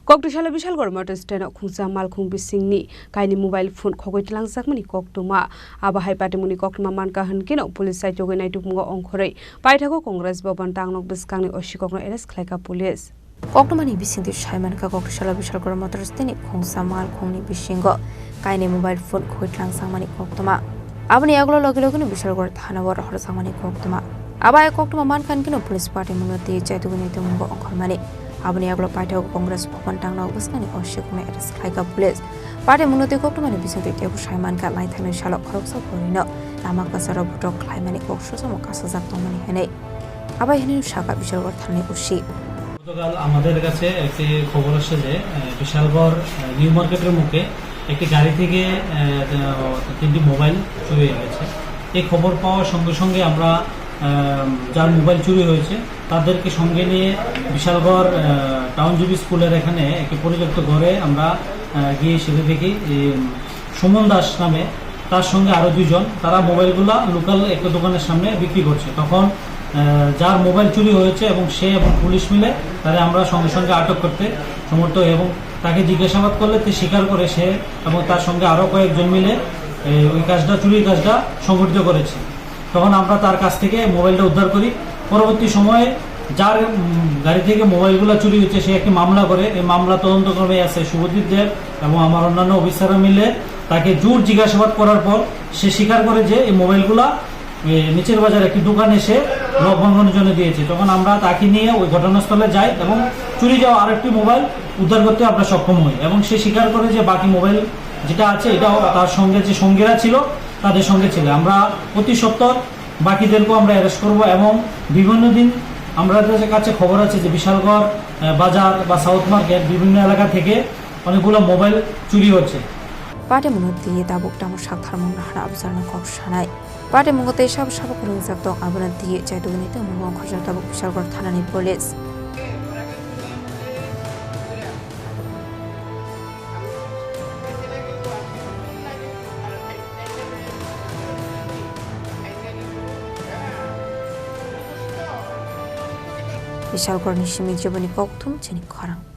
Koktisalo Bishalgarh motor stand Khungsa Malkhung Bisingni Kainwi mobile phone Khogwi Twlangjakmani Koktwma Abohai Patimung Koktwma Mankha Hunkhe police Chaitogwi Naitokmungo Wngkhorwi Paithango Congress Bhavan Tangnok Bwskangni Sikokno arrest Khlaikha police Khokmani Bisingni Mankha Koktisalo Bishalgarh motor stand Khungsa Malkhungni Bisingo Kainwi mobile phone Khogwi Twlangjakmani Koktwma Aboni aglo logilogini Bishalgarh Thanawar Khoroksa Koktwma Abohai Koktwma Mankha Hunkhe police Patimung Chaitogwi Naitokmungo Wngkhorwi Aboni aglo Paithango Congress Bhavan Tangnok Bwskangni Sikokno arrest Khlaikha police Patimung Koktwmani Bisingni Mankha Maithango Shalok Khoroksa Porino Lama Kasaro Butok Khalaimani Koktisalo Kasajak Tongmani Hene Abohai Hene Shaka Bishalgarh Thanani Ushi গতকাল আমাদের কাছে একটি খবর আসে যে Bishalgarh new মার্কেটের মুখে একটি গাড়ি থেকে তিনটি মোবাইল চুরি হয়ে গেছে। এই খবর পাওয়ার সঙ্গে সঙ্গে আমরা যার মোবাইল চুরি হয়েছে তাদেরকে সঙ্গে নিয়ে বিশালগড় টাউনশিপ স্কুলের এখানে একটি পরিত্যক্ত ঘরে আমরা গিয়ে সেটা দেখি সুমন দাস নামে তার সঙ্গে আরো দুইজন তারা মোবাইলগুলো লোকাল একটা দোকানের সামনে বিক্রি করছে। তখন যার মোবাইল চুরি হয়েছে এবং সে এবং পুলিশ মিলে তাদের আমরা সঙ্গে সঙ্গে আটক করতে সমর্থ এবং তাকে জিজ্ঞাসাবাদ করলে সে স্বীকার করে সে এবং তার সঙ্গে আরো কয়েকজন মিলে ওই কাজটা চুরির কাজটা সংঘটিত করেছে। তখন আমরা তার কাছ থেকে মোবাইলটা উদ্ধার করি। পরবর্তী সময়ে যার গাড়ি থেকে মোবাইলগুলো চুরি হয়েছে সে একটি মামলা করে। এই মামলা তদন্তক্রমে আছে শুভদীপ দেব এবং আমার অন্যান্য অফিসাররা মিলে তাকে জোর জিজ্ঞাসাবাদ করার পর সে স্বীকার করে যে এই মোবাইলগুলা নিচের বাজার একটি দোকানে এসে লক ভাঙানোর জন্য দিয়েছে। তখন আমরা তাকে নিয়ে ওই ঘটনাস্থলে যাই এবং চুরি যাওয়া আরেকটি মোবাইল উদ্ধার করতে আমরা সক্ষম হই এবং সে স্বীকার করে যে বাকি মোবাইল যেটা আছে এটাও তার সঙ্গে যে সঙ্গীরা ছিল তাদের সঙ্গে ছিল। আমরা প্রতি সপ্তাহ বাকিদেরকেও আমরা অ্যারেস্ট করব এবং বিভিন্ন দিন আমাদের কাছে খবর আছে যে বিশালগড় বাজার বা সাউথ মার্কেট বিভিন্ন এলাকা থেকে অনেকগুলো মোবাইল চুরি হচ্ছে। Patimung tabuk tamu saktarmung nahra abzarna koksanai Patimung sab kwrwngjak dong abona Chaitogwi Naitokmungo Wngkhorwi tabuk Bishalgarh Thanani police Bishalgarh Nishimi Jibani Koktum Chini Khorang